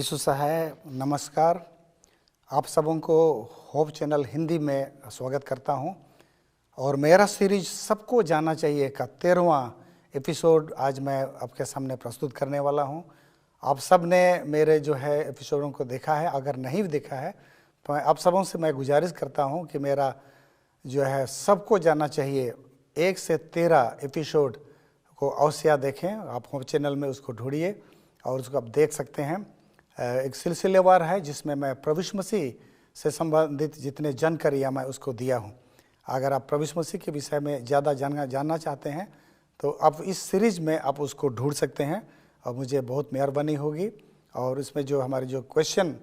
यीशु सहाय नमस्कार। आप सबों को होप चैनल हिंदी में स्वागत करता हूं। और मेरा सीरीज सबको जानना चाहिए का 13वां एपिसोड आज मैं आपके सामने प्रस्तुत करने वाला हूं। आप सब ने मेरे जो है एपिसोडों को देखा है, अगर नहीं देखा है तो आप सबों से मैं गुजारिश करता हूं कि मेरा जो है सबको जानना चाहिए 1 से 13 एपिसोड को अवश्य देखें। आप होप चैनल में उसको ढूंढिए और उसको आप देख सकते हैं। एक सिलसिलेवार है जिसमें मैं प्रभु यीशु मसीह से संबंधित जितने जानकारियाँ मैं उसको दिया हूँ। अगर आप प्रभु यीशु मसीह के विषय में ज़्यादा जानना चाहते हैं तो आप इस सीरीज में आप उसको ढूंढ सकते हैं और मुझे बहुत मेहरबानी होगी। और इसमें जो हमारे जो क्वेश्चन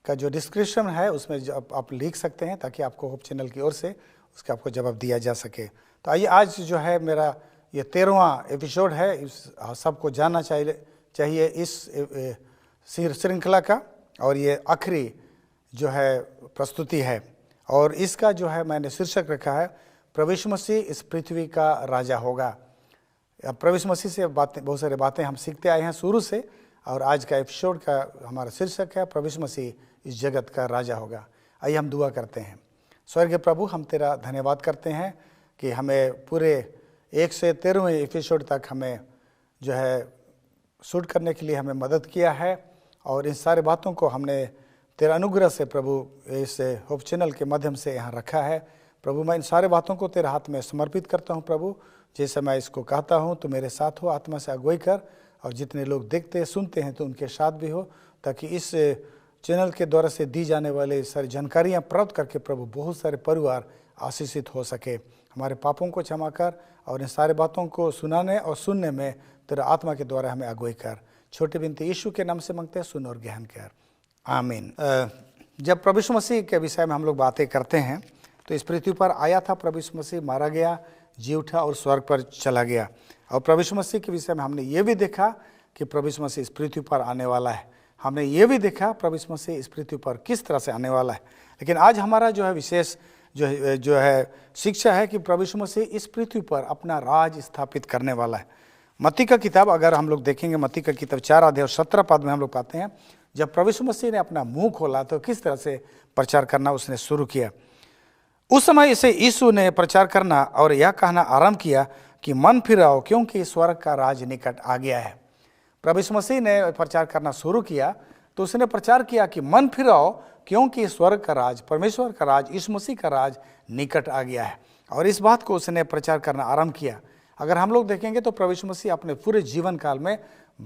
का जो डिस्क्रिप्शन है उसमें आप लिख सकते हैं ताकि आपको होप चैनल की ओर से उसका आपको जवाब दिया जा सके। तो आइए, आज जो है मेरा ये 13वां एपिसोड है। इस सबको जानना चाहिए इस श्रृंखला का, और ये आखिरी जो है प्रस्तुति है। और इसका जो है मैंने शीर्षक रखा है प्रभु यीशु मसीह इस पृथ्वी का राजा होगा। प्रभु यीशु मसीह से बहुत सारी बातें हम सीखते आए हैं शुरू से, और आज का एपिसोड का हमारा शीर्षक है प्रभु यीशु मसीह इस जगत का राजा होगा। आइए हम दुआ करते हैं। स्वर्गीय प्रभु, हम तेरा धन्यवाद करते हैं कि हमें पूरे 1 से 13वें एपिसोड तक हमें जो है शूट करने के लिए हमें मदद किया है। और इन सारी बातों को हमने तेरा अनुग्रह से प्रभु इस होप चैनल के माध्यम से यहाँ रखा है। प्रभु, मैं इन सारे बातों को तेरे हाथ में समर्पित करता हूँ। प्रभु, जैसे मैं इसको कहता हूँ तो मेरे साथ हो, आत्मा से अगुवाई कर, और जितने लोग देखते सुनते हैं तो उनके साथ भी हो, ताकि इस चैनल के द्वारा से दी जाने वाले सारी जानकारियाँ प्राप्त करके प्रभु बहुत सारे परिवार आशीषित हो सके। हमारे पापों को क्षमा कर और इन सारे बातों को सुनाने और सुनने में तेरा आत्मा के द्वारा हमें अगुवाई कर। छोटे बिनती यीशु के नाम से मांगते हैं, सुन और ज्ञान कर, आमीन। जब प्रभु यीशु मसीह के विषय में हम लोग बातें करते हैं तो इस पृथ्वी पर आया था प्रभु यीशु मसीह, मारा गया, जी उठा और स्वर्ग पर चला गया। और प्रभु यीशु मसीह के विषय में हमने ये भी देखा कि प्रभु यीशु मसीह इस पृथ्वी पर आने वाला है। हमने ये भी देखा प्रभु यीशु मसीह इस पृथ्वी पर किस तरह से आने वाला है। लेकिन आज हमारा जो है विशेष जो है शिक्षा है कि प्रभु यीशु मसीह इस पृथ्वी पर अपना राज स्थापित करने वाला है। मत्ती का किताब अगर हम लोग देखेंगे, मत्ती का किताब 4 अध्याय और 17 पद में हम लोग पाते हैं, जब प्रभु यीशु मसीह ने अपना मुंह खोला तो किस तरह से प्रचार करना उसने शुरू किया। उस समय इसे यीशु ने प्रचार करना और यह कहना आरंभ किया कि मन फिराओ, क्योंकि स्वर्ग का राज निकट आ गया है। प्रभु यीशु मसीह ने प्रचार करना शुरू किया तो उसने प्रचार किया कि मन फिराओ, क्योंकि स्वर्ग का राज, परमेश्वर का राज, यीशु मसीह का राज निकट आ गया है। और इस बात को उसने प्रचार करना आरंभ किया। अगर हम लोग देखेंगे तो प्रभु यीशु मसीह अपने पूरे जीवन काल में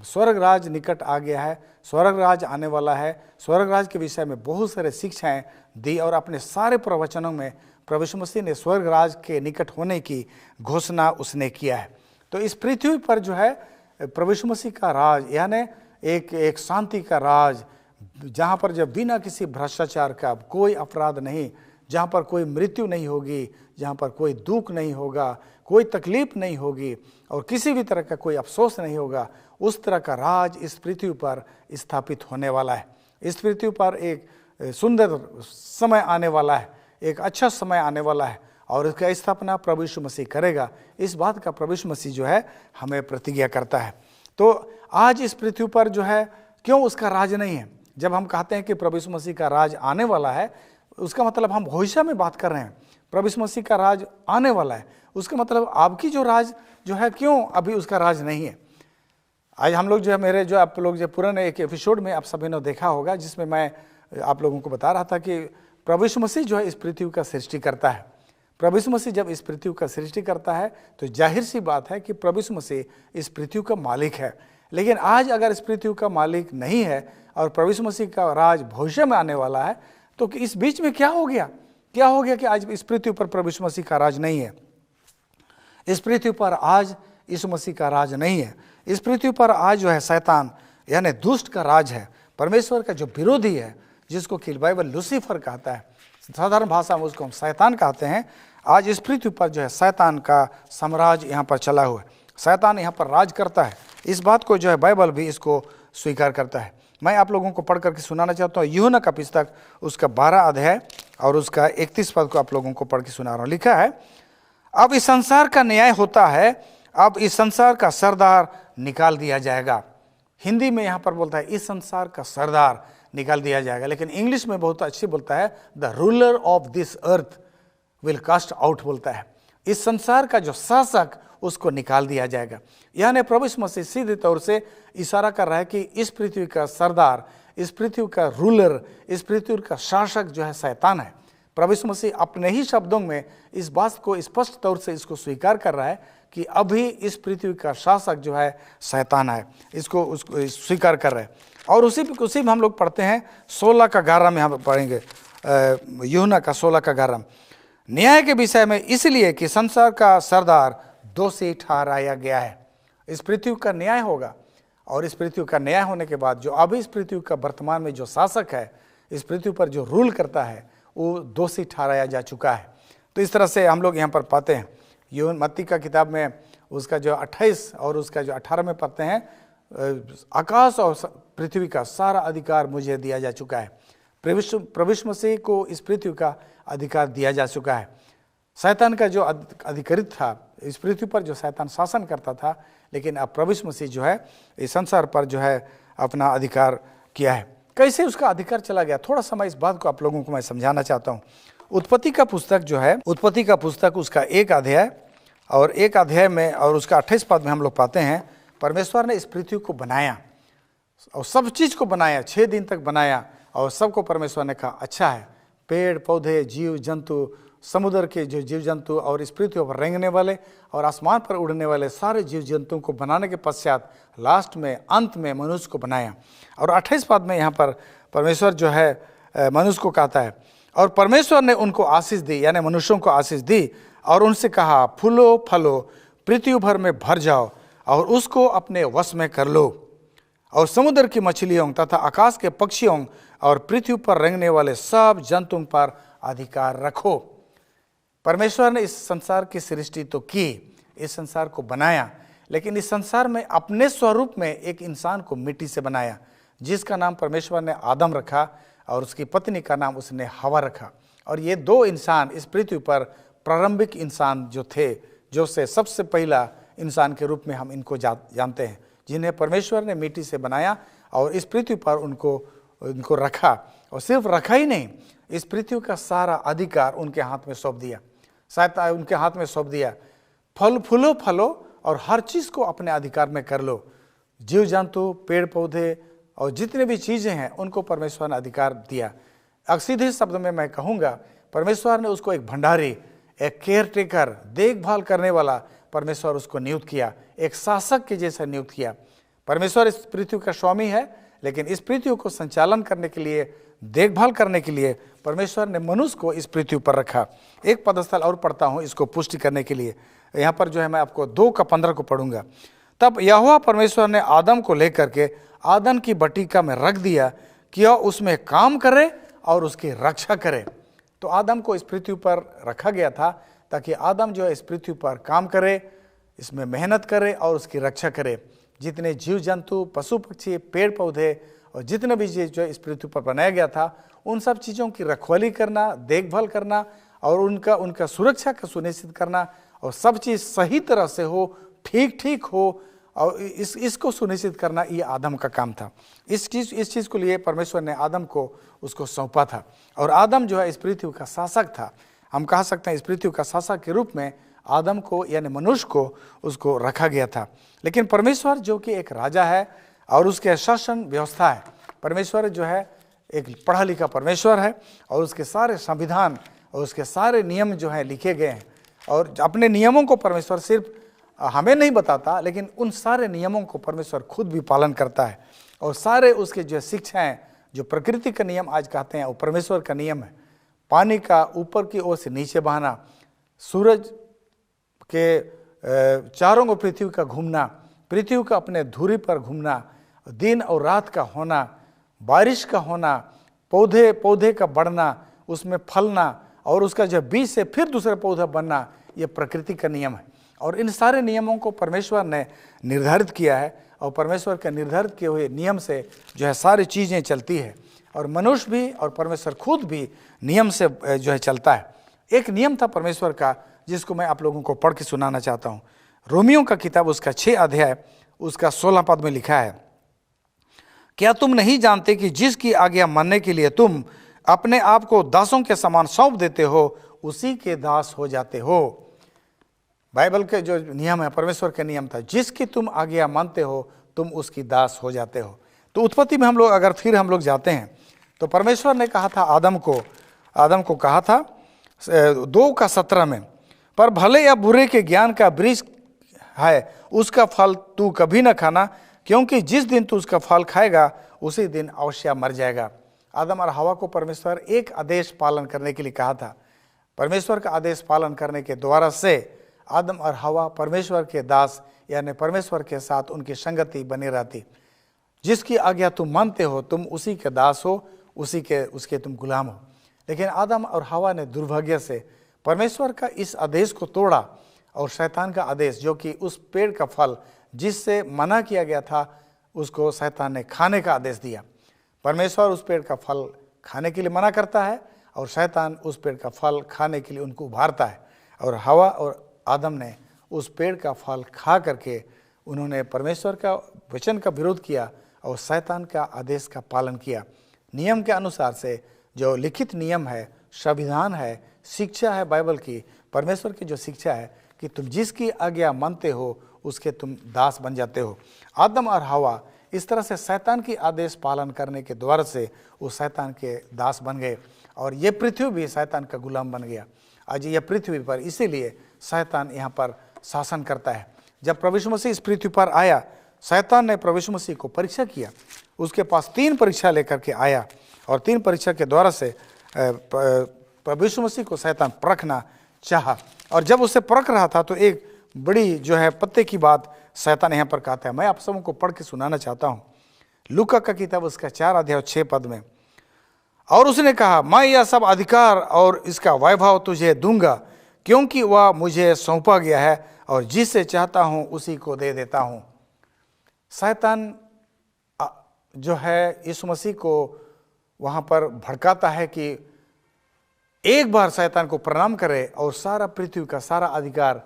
स्वर्ग राज निकट आ गया है, स्वर्ग राज आने वाला है, स्वर्ग राज के विषय में बहुत सारे शिक्षाएं दी। और अपने सारे प्रवचनों में प्रभु यीशु मसीह ने स्वर्ग राज के निकट होने की घोषणा उसने किया है। तो इस पृथ्वी पर जो है प्रभु यीशु मसीह का राज, यानी एक शांति का राज, जहाँ पर जब बिना किसी भ्रष्टाचार का कोई अपराध नहीं, जहाँ पर कोई मृत्यु नहीं होगी, जहाँ पर कोई दुख नहीं होगा, कोई तकलीफ नहीं होगी और किसी भी तरह का कोई अफसोस नहीं होगा, उस तरह का राज इस पृथ्वी पर स्थापित होने वाला है। इस पृथ्वी पर एक सुंदर समय आने वाला है, एक अच्छा समय आने वाला है, और इसका स्थापना प्रभु यीशु मसीह करेगा। इस बात का प्रभु यीशु मसीह जो है हमें प्रतिज्ञा करता है। तो आज इस पृथ्वी पर जो है क्यों उसका राज नहीं है? जब हम कहते हैं कि प्रभु यीशु मसीह का राज आने वाला है, उसका मतलब हम भविष्य में बात कर रहे हैं। प्रभु यीशु मसीह का राज आने वाला है, उसका मतलब आपकी जो राज जो है क्यों अभी उसका राज नहीं है? आज हम लोग जो है मेरे जो आप लोग जो पुराने एक एपिसोड में आप सभी ने देखा होगा, जिसमें मैं आप लोगों को बता रहा था कि प्रभु यीशु मसीह जो है इस पृथ्वी का सृष्टि करता है। प्रभु यीशु मसीह जब इस पृथ्वी का सृष्टि करता है तो जाहिर सी बात है कि प्रभु यीशु मसीह इस पृथ्वी का मालिक है। लेकिन आज अगर इस पृथ्वी का मालिक नहीं है और प्रभु यीशु मसीह का राज भविष्य में आने वाला है, तो इस बीच में क्या हो गया? क्या हो गया कि आज इस पृथ्वी पर प्रभु यीशु मसीह का राज नहीं है? इस पृथ्वी पर आज यीशु मसीह का राज नहीं है। इस पृथ्वी पर आज जो है शैतान यानी दुष्ट का राज है, परमेश्वर का जो विरोधी है, जिसको कि बाइबल लूसीफर कहता है, साधारण भाषा में उसको हम शैतान कहते हैं। आज इस पृथ्वी पर जो है शैतान का साम्राज्य यहाँ पर चला हुआ है, शैतान यहाँ पर राज करता है। इस बात को जो है बाइबल भी इसको स्वीकार करता है। मैं आप लोगों को पढ़ करके सुनाना चाहता हूँ यूहन्ना का पुस्तक उसका 12 अध्याय और उसका 31 पद को आप लोगों को पढ़ के सुना रहा हूँ। लिखा है, अब इस संसार का न्याय होता है, अब इस संसार का सरदार निकाल दिया जाएगा। हिंदी में यहाँ पर बोलता है इस संसार का सरदार निकाल दिया जाएगा, लेकिन इंग्लिश में बहुत अच्छी बोलता है the ruler of this earth will cast out बोलता है। इस संसार का जो शासक उसको निकाल दिया जाएगा। यानी प्रभु यीशु मसीह सीधे तौर से इशारा कर रहा है कि इस पृथ्वी का सरदार, इस पृथ्वी का रूलर, इस पृथ्वी का शासक जो है शैतान है। प्रभु यीशु मसीह अपने ही शब्दों में इस बात को स्पष्ट तौर से इसको स्वीकार कर रहा है कि अभी इस पृथ्वी का शासक जो है शैतान है, इसको स्वीकार कर रहे हैं। और उसी में हम लोग पढ़ते हैं 16 का 11 में हम पढ़ेंगे, यूहन्ना का 16 का 11, न्याय के विषय में, इसलिए कि संसार का सरदार दोषी ठहराया गया है। इस पृथ्वी का न्याय होगा, और इस पृथ्वी का न्याय होने के बाद जो अभी इस पृथ्वी का वर्तमान में जो शासक है, इस पृथ्वी पर जो रूल करता है, वो दोषी ठहराया जा चुका है। तो इस तरह से हम लोग यहाँ पर पाते हैं यूहन्ना मत्ती का किताब में उसका जो 28 और उसका जो 18 में पढ़ते हैं, आकाश और पृथ्वी का सारा अधिकार मुझे दिया जा चुका है। प्रभु यीशु मसीह को इस पृथ्वी का अधिकार दिया जा चुका है। शैतान का जो अधिकारित था, इस पृथ्वी पर जो शैतान शासन करता था, लेकिन अब प्रभु यीशु मसीह जो है इस संसार पर जो है अपना अधिकार किया है। कैसे उसका अधिकार चला गया, थोड़ा सा मैं इस बात को आप लोगों को मैं समझाना चाहता हूँ। उत्पत्ति का पुस्तक जो है, उत्पत्ति का पुस्तक उसका 1 अध्याय और 1 अध्याय में और उसका 28 पद में हम लोग पाते हैं, परमेश्वर ने इस पृथ्वी को बनाया और सब चीज़ को बनाया, 6 दिन तक बनाया, और सबको परमेश्वर ने कहा अच्छा है। पेड़ पौधे, जीव जंतु, समुद्र के जो जीव जंतु और इस पृथ्वी पर रेंगने वाले और आसमान पर उड़ने वाले सारे जीव जंतुओं को बनाने के पश्चात लास्ट में, अंत में मनुष्य को बनाया। और 28 पद में यहाँ पर परमेश्वर जो है मनुष्य को कहता है, और परमेश्वर ने उनको आशीष दी, यानी मनुष्यों को आशीष दी, और उनसे कहा फूलो फलो, पृथ्वी भर में भर जाओ और उसको अपने वश में कर लो, और समुद्र की मछलियों तथा आकाश के पक्षियों और पृथ्वी पर रेंगने वाले सब जंतुओं पर अधिकार रखो। परमेश्वर ने इस संसार की सृष्टि तो की, इस संसार को बनाया, लेकिन इस संसार में अपने स्वरूप में एक इंसान को मिट्टी से बनाया, जिसका नाम परमेश्वर ने आदम रखा और उसकी पत्नी का नाम उसने हवा रखा। और ये 2 इंसान इस पृथ्वी पर प्रारंभिक इंसान जो थे, जो से सबसे पहला इंसान के रूप में हम इनको जानते हैं, जिन्हें परमेश्वर ने मिट्टी से बनाया और इस पृथ्वी पर उनको रखा। और सिर्फ रखा ही नहीं, इस पृथ्वी का सारा अधिकार उनके हाथ में सौंप दिया, शायद उनके हाथ में सौंप दिया, फूलो फलो और हर चीज़ को अपने अधिकार में कर लो। जीव जंतु, पेड़ पौधे और जितने भी चीज़ें हैं उनको परमेश्वर ने अधिकार दिया। अब सीधे शब्द में मैं कहूँगा, परमेश्वर ने उसको एक भंडारी, एक केयर टेकर, देखभाल करने वाला परमेश्वर उसको नियुक्त किया, एक शासक के जैसा नियुक्त किया। परमेश्वर इस पृथ्वी का स्वामी है, लेकिन इस पृथ्वी को संचालन करने के लिए, देखभाल करने के लिए परमेश्वर ने मनुष्य को इस पृथ्वी पर रखा। एक पदस्थल और पढ़ता हूँ इसको पुष्टि करने के लिए, यहाँ पर जो है मैं आपको 2 का 15 को पढ़ूंगा। तब यहोवा परमेश्वर ने आदम को लेकर के आदम की बटीका में रख दिया कि वह उसमें काम करे और उसकी रक्षा करे। तो आदम को इस पृथ्वी पर रखा गया था ताकि आदम जो है इस पृथ्वी पर काम करे, इसमें मेहनत करे और उसकी रक्षा करे। जितने जीव जंतु, पशु पक्षी, पेड़ पौधे और जितने भी चीज़ जो इस पृथ्वी पर बनाया गया था, उन सब चीज़ों की रखवाली करना, देखभाल करना और उनका सुरक्षा का सुनिश्चित करना, और सब चीज़ सही तरह से हो, ठीक हो, और इसको सुनिश्चित करना ये आदम का काम था। इस चीज़ को लिए परमेश्वर ने आदम को उसको सौंपा था, और आदम जो है इस पृथ्वी का शासक था। हम कह सकते हैं इस पृथ्वी का शासक के रूप में आदम को, यानी मनुष्य को, उसको रखा गया था। लेकिन परमेश्वर जो कि एक राजा है और उसके शासन व्यवस्था है, परमेश्वर जो है एक पढ़ा लिखा परमेश्वर है, और उसके सारे संविधान और उसके सारे नियम जो हैं लिखे गए हैं, और अपने नियमों को परमेश्वर सिर्फ हमें नहीं बताता, लेकिन उन सारे नियमों को परमेश्वर खुद भी पालन करता है। और सारे उसके जो शिक्षाएं, जो प्रकृति का नियम आज कहते हैं, वो परमेश्वर का नियम है। पानी का ऊपर की ओर से नीचे बहाना, सूरज के चारों ओर पृथ्वी का घूमना, पृथ्वी का अपने धुरी पर घूमना, दिन और रात का होना, बारिश का होना, पौधे का बढ़ना, उसमें फलना, और उसका जब बीज से फिर दूसरा पौधा बनना, ये प्रकृति का नियम है। और इन सारे नियमों को परमेश्वर ने निर्धारित किया है, और परमेश्वर के निर्धारित किए हुए नियम से जो है सारी चीज़ें चलती है, और मनुष्य भी और परमेश्वर खुद भी नियम से जो है चलता है। एक नियम था परमेश्वर का, जिसको मैं आप लोगों को पढ़ के सुनाना चाहता हूँ। रोमियो का किताब उसका 6 अध्याय उसका 16 पद में लिखा है, क्या तुम नहीं जानते कि जिसकी आज्ञा मानने के लिए तुम अपने आप को दासों के समान सौंप देते हो, उसी के दास हो जाते हो। बाइबल के जो नियम है, परमेश्वर के नियम था, जिसकी तुम आज्ञा मानते हो तुम उसकी दास हो जाते हो। तो उत्पत्ति में हम लोग अगर फिर हम लोग जाते हैं तो परमेश्वर ने कहा था आदम को कहा था 2:17 में, पर भले या बुरे के ज्ञान का वृक्ष है, उसका फल तू कभी न खाना, क्योंकि जिस दिन तू उसका फल खाएगा उसी दिन अवश्य मर जाएगा। आदम और हवा को परमेश्वर एक आदेश पालन करने के लिए कहा था। परमेश्वर का आदेश पालन करने के द्वारा से आदम और हवा परमेश्वर के दास यानी परमेश्वर के साथ उनकी संगति बनी रहती। जिसकी आज्ञा तुम मानते हो तुम उसी के दास हो, उसके तुम गुलाम हो। लेकिन आदम और हवा ने दुर्भाग्य से परमेश्वर का इस आदेश को तोड़ा और शैतान का आदेश, जो कि उस पेड़ का फल जिससे मना किया गया था, उसको शैतान ने खाने का आदेश दिया। परमेश्वर उस पेड़ का फल खाने के लिए मना करता है और शैतान उस पेड़ का फल खाने के लिए उनको उभारता है। और हवा और आदम ने उस पेड़ का फल खा करके उन्होंने परमेश्वर का वचन का विरोध किया और शैतान का आदेश का पालन किया। नियम के अनुसार से जो लिखित नियम है, संविधान है, शिक्षा है बाइबल की, परमेश्वर की जो शिक्षा है कि तुम जिसकी आज्ञा मानते हो उसके तुम दास बन जाते हो। आदम और हवा इस तरह से शैतान की आदेश पालन करने के द्वारा से वो शैतान के दास बन गए और ये पृथ्वी भी शैतान का गुलाम बन गया। आज यह पृथ्वी पर इसीलिए शैतान यहाँ पर शासन करता है। जब प्रभु यीशु मसीह इस पृथ्वी पर आया, शैतान ने प्रभु यीशु मसीह को परीक्षा किया। उसके पास 3 परीक्षा लेकर के आया और 3 परीक्षा के द्वारा से प्रभु यीशु मसीह को शैतान परखना चाहा। और जब उसे परख रहा था तो एक बड़ी जो है पत्ते की बात शैतान यहाँ पर कहता है। मैं आप सबों को पढ़ के सुनाना चाहता हूँ। लूका का किताब उसका 4 अध्याय 6 पद में, और उसने कहा, मैं यह सब अधिकार और इसका वैभव तुझे दूंगा, क्योंकि वह मुझे सौंपा गया है और जिससे चाहता हूँ उसी को दे देता हूँ। शैतान जो है यीशु मसीह को वहाँ पर भड़काता है कि एक बार शैतान को प्रणाम करे और सारा पृथ्वी का सारा अधिकार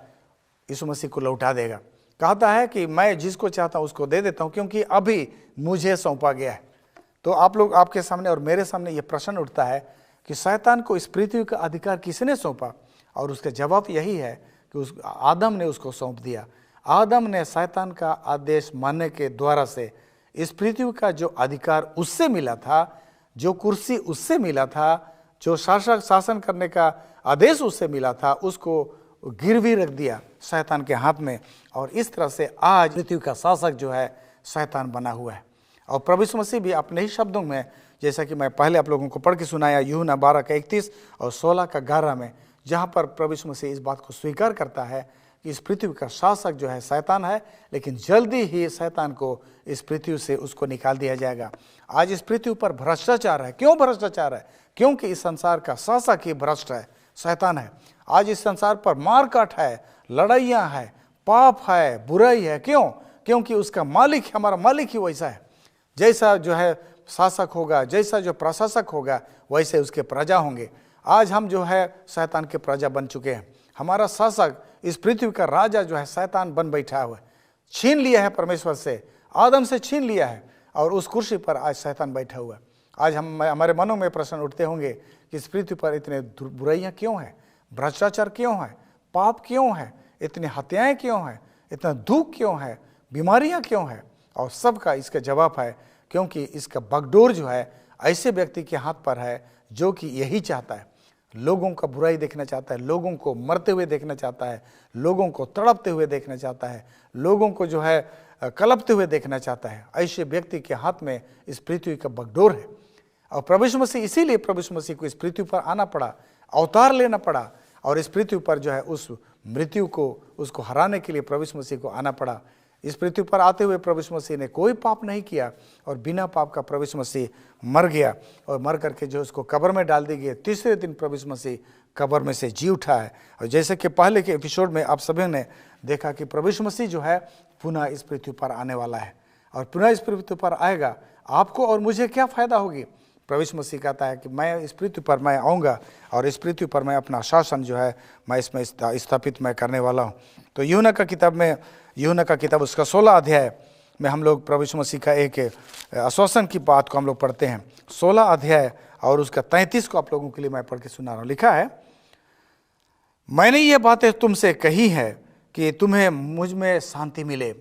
यीशु मसीह को लौटा देगा। कहता है कि मैं जिसको चाहता हूँ उसको दे देता हूँ, क्योंकि अभी मुझे सौंपा गया है। तो आप लोग, आपके सामने और मेरे सामने ये प्रश्न उठता है कि शैतान को इस पृथ्वी का अधिकार किसने सौंपा? और उसका जवाब यही है कि आदम ने उसको सौंप दिया। आदम ने शैतान का आदेश मानने के द्वारा से इस पृथ्वी का जो अधिकार उससे मिला था, जो कुर्सी उससे मिला था, जो शासन करने का आदेश उससे मिला था, उसको गिरवी रख दिया शैतान के हाथ में। और इस तरह से आज पृथ्वी का शासक जो है शैतान बना हुआ है। और प्रभु यीशु मसीह भी अपने ही शब्दों में, जैसा कि मैं पहले आप लोगों को पढ़ के सुनाया, यूहन्ना 12:31 और 16:11 में, जहाँ पर प्रभु यीशु मसीह इस बात को स्वीकार करता है कि इस पृथ्वी का शासक जो है शैतान है, लेकिन जल्दी ही शैतान को इस पृथ्वी से उसको निकाल दिया जाएगा। आज इस पृथ्वी पर भ्रष्टाचार है। क्यों भ्रष्टाचार है? क्योंकि इस संसार का शासक ही भ्रष्ट है, शैतान है। आज इस संसार पर मारकाट है, लड़ाइयाँ है, पाप है, बुराई है। क्यों? क्योंकि उसका मालिक, हमारा मालिक ही वैसा है। जैसा जो है शासक होगा, जैसा जो प्रशासक होगा, वैसे उसके प्रजा होंगे। आज हम जो है शैतान के प्रजा बन चुके हैं। हमारा शासक, इस पृथ्वी का राजा जो है शैतान बन बैठा हुआ है। छीन लिया है परमेश्वर से, आदम से छीन लिया है और उस कुर्सी पर आज शैतान बैठा हुआ है। आज हमारे मनों में प्रश्न उठते होंगे कि इस पृथ्वी पर इतने बुराइयां क्यों हैं, भ्रष्टाचार क्यों है, पाप क्यों है, इतनी हत्याएं क्यों हैं, इतना दुख क्यों है, बीमारियां क्यों है? और सबका इसका जवाब है क्योंकि इसका बगडोर जो है ऐसे व्यक्ति के हाथ पर है जो कि यही चाहता है, लोगों का बुराई देखना चाहता है, लोगों को मरते हुए देखना चाहता है, लोगों को तड़पते हुए देखना चाहता है, लोगों को जो है कलपते हुए देखना चाहता है। ऐसे व्यक्ति के हाथ में इस पृथ्वी का बगडोर है। और प्रभु यीशु मसीह, इसीलिए प्रभु यीशु मसीह को इस पृथ्वी पर आना पड़ा, अवतार लेना पड़ा और इस पृथ्वी पर जो है उस मृत्यु को, उसको हराने के लिए प्रभु यीशु मसीह को आना पड़ा। इस पृथ्वी पर आते हुए प्रभु यीशु मसीह ने कोई पाप नहीं किया और बिना पाप का प्रभु यीशु मसीह मर गया और मर करके जो उसको कब्र में डाल दी गई, तीसरे दिन प्रभु यीशु मसीह कब्र में से जी उठा है। और जैसे कि पहले के एपिसोड में आप सभी ने देखा कि प्रभु यीशु मसीह जो है पुनः इस पृथ्वी पर आने वाला है और पुनः इस पृथ्वी पर आएगा। आपको और मुझे क्या फ़ायदा होगी? प्रभु यीशु मसीह कहता है कि मैं इस पृथ्वी पर मैं आऊँगा और इस पृथ्वी पर मैं अपना शासन जो है मैं इसमें स्थापित मैं करने वाला हूँ। तो यूहन्ना का किताब में, यूहन्ना का किताब उसका 16 अध्याय में हम लोग प्रभु यीशु मसीह का एक आश्वासन की बात को हम लोग पढ़ते हैं। 16 अध्याय और उसका 33 को आप लोगों के लिए मैं पढ़ के सुना रहा हूँ। लिखा है, मैंने ये बातें तुमसे कही है कि तुम्हें मुझ में शांति मिले।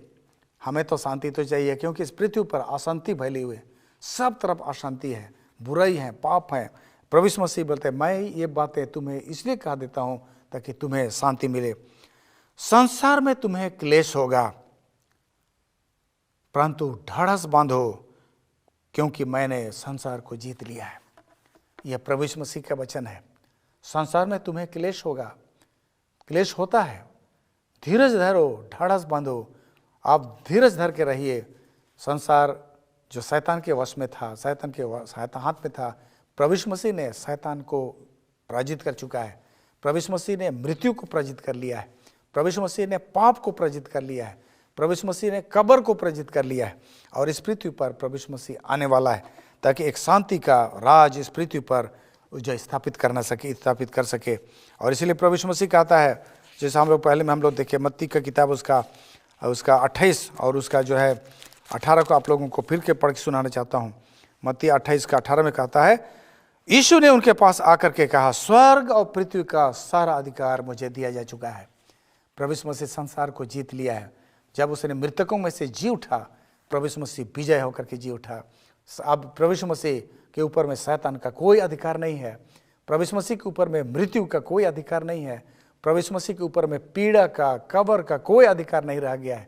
हमें तो शांति तो चाहिए, क्योंकि इस पृथ्वी पर अशांति फैली हुई है, सब तरफ अशांति है, बुराई है, पाप है। प्रभु यीशु मसीह बोलते हैं, मैं ये बातें तुम्हें इसलिए कह देता हूँ ताकि तुम्हें शांति मिले। संसार में तुम्हें क्लेश होगा, परंतु ढाढ़स बांधो, क्योंकि मैंने संसार को जीत लिया है। यह प्रभु यीशु मसीह का वचन है। संसार में तुम्हें क्लेश होगा, क्लेश होता है, धीरज धरो, ढाढ़स बांधो। आप धीरज धर के रहिए। संसार जो शैतान के वश में था, शैतान के हाथ में था, प्रभु यीशु मसीह ने शैतान को पराजित कर चुका है। प्रभु यीशु मसीह ने मृत्यु को पराजित कर लिया है। प्रभु यीशु मसीह ने पाप को पराजित कर लिया है। प्रभु यीशु मसीह ने कब्र को पराजित कर लिया है। और इस पृथ्वी पर प्रभु यीशु मसीह आने वाला है ताकि एक शांति का राज इस पृथ्वी पर जो स्थापित कर सके। और इसीलिए प्रभु यीशु मसीह कहता है, जैसे हम लोग पहले में हम लोग देखे मत्ती का किताब उसका 28 और उसका जो है 18 को आप लोगों को फिर के पढ़ के सुनाना चाहता हूँ। मत्ती 28 का 18 में कहता है, यीशु ने उनके पास आकर के कहा, स्वर्ग और पृथ्वी का सारा अधिकार मुझे दिया जा चुका है। प्रभु यीशु मसीह संसार को जीत लिया है। जब उसने मृतकों में से जी उठा, प्रभु यीशु मसीह विजय होकर के जी उठा। अब प्रभु यीशु मसीह के ऊपर में शैतान का कोई अधिकार नहीं है। प्रभु यीशु मसीह के ऊपर में मृत्यु का कोई अधिकार नहीं है। प्रभु यीशु मसीह के ऊपर में पीड़ा का, कब्र का कोई अधिकार नहीं रह गया है।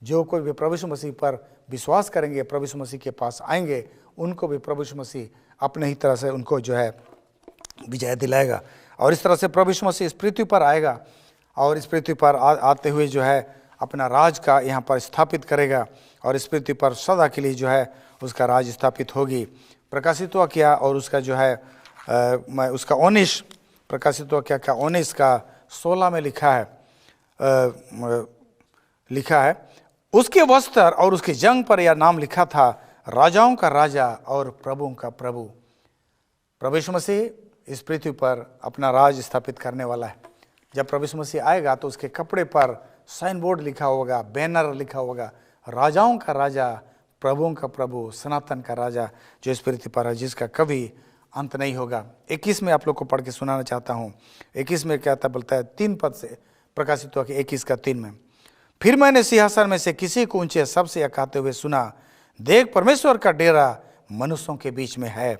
जो कोई भी प्रभु यीशु मसीह पर विश्वास करेंगे, प्रभु यीशु मसीह के पास आएंगे, उनको भी प्रभु यीशु मसीह अपने ही तरह से उनको जो है विजय दिलाएगा। और इस तरह से प्रभु यीशु मसीह इस पृथ्वी पर आएगा और इस पृथ्वी पर आते हुए जो है अपना राज का यहाँ पर स्थापित करेगा और इस पृथ्वी पर सदा के लिए जो है उसका राज स्थापित होगी। प्रकाशित हुआ क्या और उसका जो है मैं उसका 19 प्रकाशित हुआ क्या का 19 का 16 में लिखा है, उसके वस्त्र और उसके जंग पर यह नाम लिखा था, राजाओं का राजा और प्रभुओं का प्रभु। प्रभु यीशु मसीह इस पृथ्वी पर अपना राज स्थापित करने वाला है। जब प्रभु यीशु मसीह आएगा तो उसके कपड़े पर साइन बोर्ड लिखा होगा, बैनर लिखा होगा, राजाओं का राजा, प्रभुओं का प्रभु, सनातन का राजा जो इस पृथ्वी पर है, जिसका कभी अंत नहीं होगा। 21 में आप लोग को पढ़ के सुनाना चाहता हूँ। 21 में क्या था बोलता है, 3 पद से प्रकाशित हुआ कि 21 का 3 में, फिर मैंने सिंहासन में से किसी को ऊंचे शब्द से कहते हुए सुना, देख परमेश्वर का डेरा मनुष्यों के बीच में है,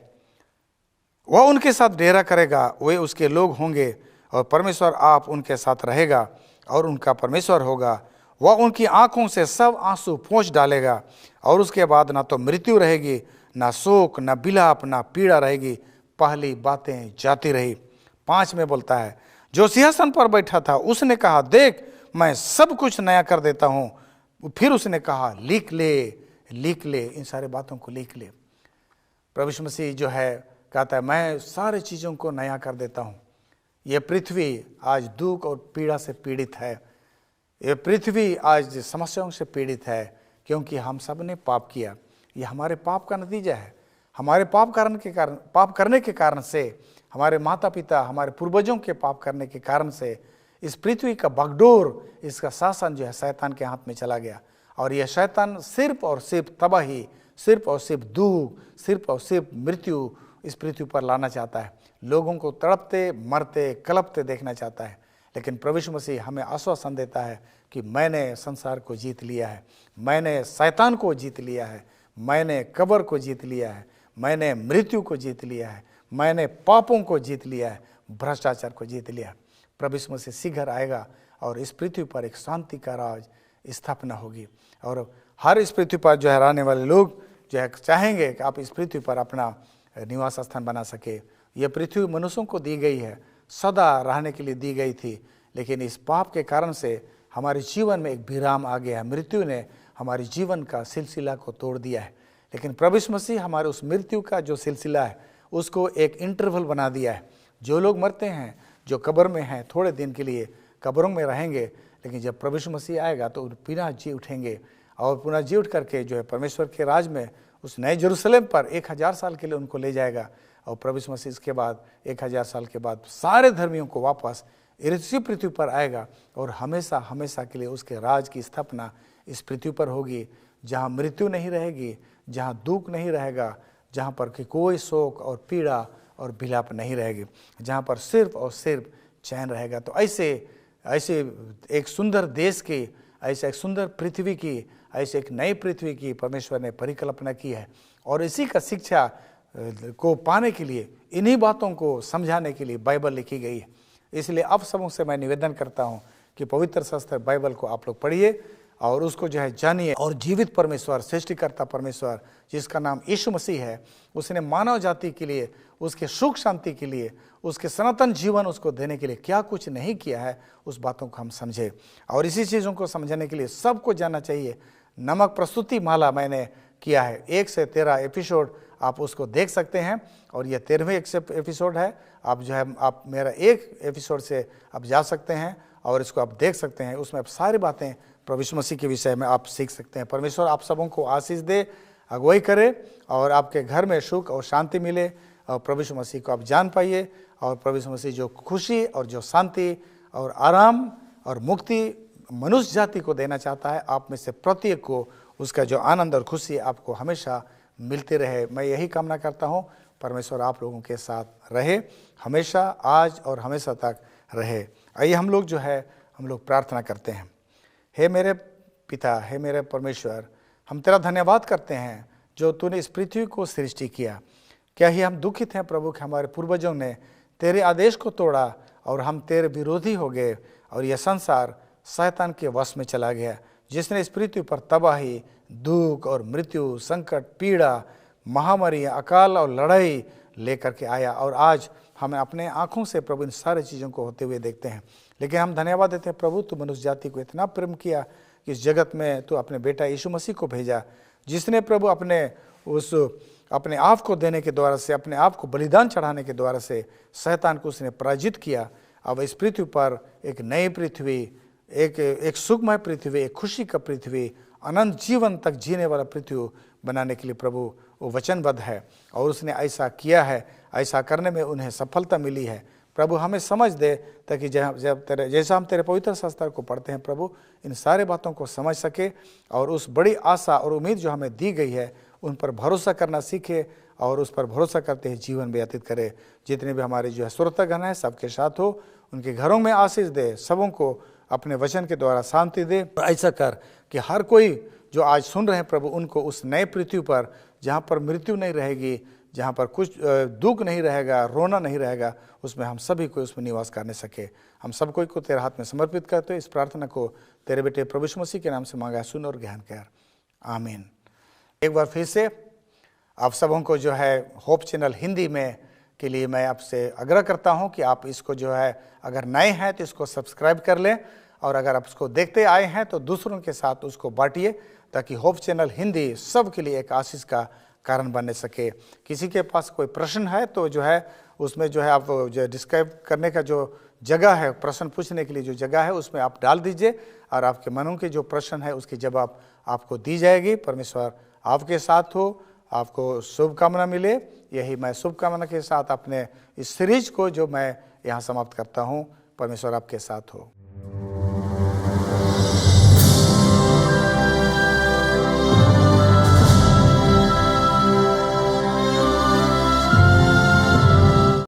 वह उनके साथ डेरा करेगा, वे उसके लोग होंगे और परमेश्वर आप उनके साथ रहेगा और उनका परमेश्वर होगा। वह उनकी आंखों से सब आंसू पोंछ डालेगा और उसके बाद ना तो मृत्यु रहेगी, ना शोक, ना बिलाप, ना पीड़ा रहेगी, पहली बातें जाती रही। 5 में बोलता है, जो सिंहासन पर बैठा था उसने कहा, देख मैं सब कुछ नया कर देता हूँ। फिर उसने कहा, लिख ले, इन सारे बातों को लिख ले। प्रभु यीशु मसीह जो है कहता है, मैं सारे चीज़ों को नया कर देता हूँ। ये पृथ्वी आज दुख और पीड़ा से पीड़ित है। ये पृथ्वी आज समस्याओं से पीड़ित है, क्योंकि हम सब ने पाप किया। ये हमारे पाप का नतीजा है। हमारे पाप करने के कारण से, हमारे माता पिता, हमारे पूर्वजों के पाप करने के कारण से इस पृथ्वी का बागडोर, इसका शासन जो है शैतान के हाथ में चला गया। और यह शैतान सिर्फ और सिर्फ तबाही, सिर्फ और सिर्फ दुख, सिर्फ और सिर्फ मृत्यु इस पृथ्वी पर लाना चाहता है। लोगों को तड़पते, मरते, कलपते देखना चाहता है। लेकिन प्रभु यीशु मसीह हमें आश्वासन देता है कि मैंने संसार को जीत लिया है, मैंने शैतान को जीत लिया है, मैंने कब्र को जीत लिया है, मैंने मृत्यु को जीत लिया है, मैंने पापों को जीत लिया है, भ्रष्टाचार को जीत लिया है। प्रभु यीशु मसीह शीघ्र आएगा और इस पृथ्वी पर एक शांति का राज स्थापना होगी। और हर इस पृथ्वी पर जो है रहने वाले लोग जो है चाहेंगे कि आप इस पृथ्वी पर अपना निवास स्थान बना सके। यह पृथ्वी मनुष्यों को दी गई है, सदा रहने के लिए दी गई थी, लेकिन इस पाप के कारण से हमारे जीवन में एक विराम आ गया है। मृत्यु ने हमारे जीवन का सिलसिला को तोड़ दिया है। लेकिन प्रभु यीशु मसीह हमारे उस मृत्यु का जो सिलसिला है उसको एक इंटरवल बना दिया है। जो लोग मरते हैं, जो कब्र में हैं, थोड़े दिन के लिए कब्रों में रहेंगे, लेकिन जब प्रभु यीशु मसीह आएगा तो पुनः जी उठेंगे और पुनः जी उठ करके जो है परमेश्वर के राज में उस नए यरूशलेम पर 1000 साल के लिए उनको ले जाएगा। और प्रभु यीशु मसीह इसके बाद 1000 साल के बाद सारे धर्मियों को वापस इसी पृथ्वी पर आएगा और हमेशा हमेशा के लिए उसके राज की स्थापना इस पृथ्वी पर होगी। जहाँ मृत्यु नहीं रहेगी, जहाँ दुख नहीं रहेगा, जहाँ पर कि कोई शोक और पीड़ा और विलाप नहीं रहेगी, जहाँ पर सिर्फ और सिर्फ चैन रहेगा। तो ऐसे एक सुंदर देश की, ऐसे एक सुंदर पृथ्वी की, ऐसे एक नई पृथ्वी की परमेश्वर ने परिकल्पना की है। और इसी का शिक्षा को पाने के लिए, इन्हीं बातों को समझाने के लिए बाइबल लिखी गई है। इसलिए आप सबों से मैं निवेदन करता हूँ कि पवित्र शास्त्र बाइबल को आप लोग पढ़िए और उसको जो है जानिए। और जीवित परमेश्वर, सृष्टिकर्ता परमेश्वर, जिसका नाम यीशु मसीह है, उसने मानव जाति के लिए, उसके सुख शांति के लिए, उसके सनातन जीवन उसको देने के लिए क्या कुछ नहीं किया है, उस बातों को हम समझे। और इसी चीज़ों को समझने के लिए सबको जानना चाहिए। नमक प्रस्तुति माला मैंने किया है, 1 से 13 एपिसोड आप उसको देख सकते हैं। और यह 13वें एपिसोड है। आप जो है आप मेरा एक एपिसोड से आप जा सकते हैं और इसको आप देख सकते हैं। उसमें आप सारी बातें प्रभु यीशु मसीह के विषय में आप सीख सकते हैं। परमेश्वर आप सबों को आशीष दे, अगुवाई करे और आपके घर में सुख और शांति मिले और प्रभु यीशु मसीह को आप जान पाइए। और प्रभु यीशु मसीह जो खुशी और जो शांति और आराम और मुक्ति मनुष्य जाति को देना चाहता है, आप में से प्रत्येक को उसका जो आनंद और खुशी आपको हमेशा मिलते रहे। मैं यही कामना करता हूँ। परमेश्वर आप लोगों के साथ रहे हमेशा, आज और हमेशा तक रहे। आइए हम लोग जो है हम लोग प्रार्थना करते हैं। हे मेरे पिता, हे मेरे परमेश्वर, हम तेरा धन्यवाद करते हैं जो तूने इस पृथ्वी को सृष्टि किया। क्या ही हम दुखित हैं प्रभु कि हमारे पूर्वजों ने तेरे आदेश को तोड़ा और हम तेरे विरोधी हो गए और यह संसार शैतान के वश में चला गया, जिसने इस पृथ्वी पर तबाही, दुख और मृत्यु, संकट, पीड़ा, महामारी, अकाल और लड़ाई लेकर के आया। और आज हम अपने आँखों से प्रभु इन सारी चीज़ों को होते हुए देखते हैं। लेकिन हम धन्यवाद देते हैं प्रभु, तू मनुष्य जाति को इतना प्रेम किया कि इस जगत में तू अपने बेटा यीशु मसीह को भेजा, जिसने प्रभु अपने आप को देने के द्वारा से, अपने आप को बलिदान चढ़ाने के द्वारा से शैतान को उसने पराजित किया। अब इस पृथ्वी पर एक नई पृथ्वी, एक सुखमय पृथ्वी, एक खुशी का पृथ्वी, अनंत जीवन तक जीने वाला पृथ्वी बनाने के लिए प्रभु वो वचनबद्ध है और उसने ऐसा किया है। ऐसा करने में उन्हें सफलता मिली है। प्रभु हमें समझ दे ताकि जैसा हम तेरे पवित्र शास्त्र को पढ़ते हैं प्रभु, इन सारे बातों को समझ सके और उस बड़ी आशा और उम्मीद जो हमें दी गई है उन पर भरोसा करना सीखे और उस पर भरोसा करते हुए जीवन व्यतीत करे। जितने भी हमारे जो है श्रोतागण है सबके साथ हो, उनके घरों में आशीष दे, सबों को अपने वचन के द्वारा शांति दे। ऐसा कर कि हर कोई जो आज सुन रहे हैं प्रभु, उनको उस नए पृथ्वी पर जहाँ पर मृत्यु नहीं रहेगी, जहाँ पर कुछ दुख नहीं रहेगा, रोना नहीं रहेगा, उसमें हम सभी को उसमें निवास करने सके। हम सब कोई को तेरे हाथ में समर्पित करते हैं। इस प्रार्थना को तेरे बेटे प्रभु यीशु मसीह के नाम से मांगा, सुन और ज्ञान कर, आमीन। एक बार फिर से आप सबों को जो है होप चैनल हिंदी में के लिए मैं आपसे आग्रह करता हूं कि आप इसको जो है अगर नए हैं तो इसको सब्सक्राइब कर लें और अगर आप उसको देखते आए हैं तो दूसरों के साथ उसको बांटिए ताकि होप चैनल हिंदी सब के लिए एक आशीष का कारण बनने सके। किसी के पास कोई प्रश्न है तो जो है उसमें जो है आप जो डिस्क्राइब करने का जो जगह है, प्रश्न पूछने के लिए जो जगह है उसमें आप डाल दीजिए और आपके मनों के जो प्रश्न है उसकी जवाब आपको दी जाएगी। परमेश्वर आपके साथ हो, आपको शुभकामना मिले, यही मैं शुभकामना के साथ अपने इस सीरीज को जो मैं यहाँ समाप्त करता हूँ। परमेश्वर आपके साथ हो।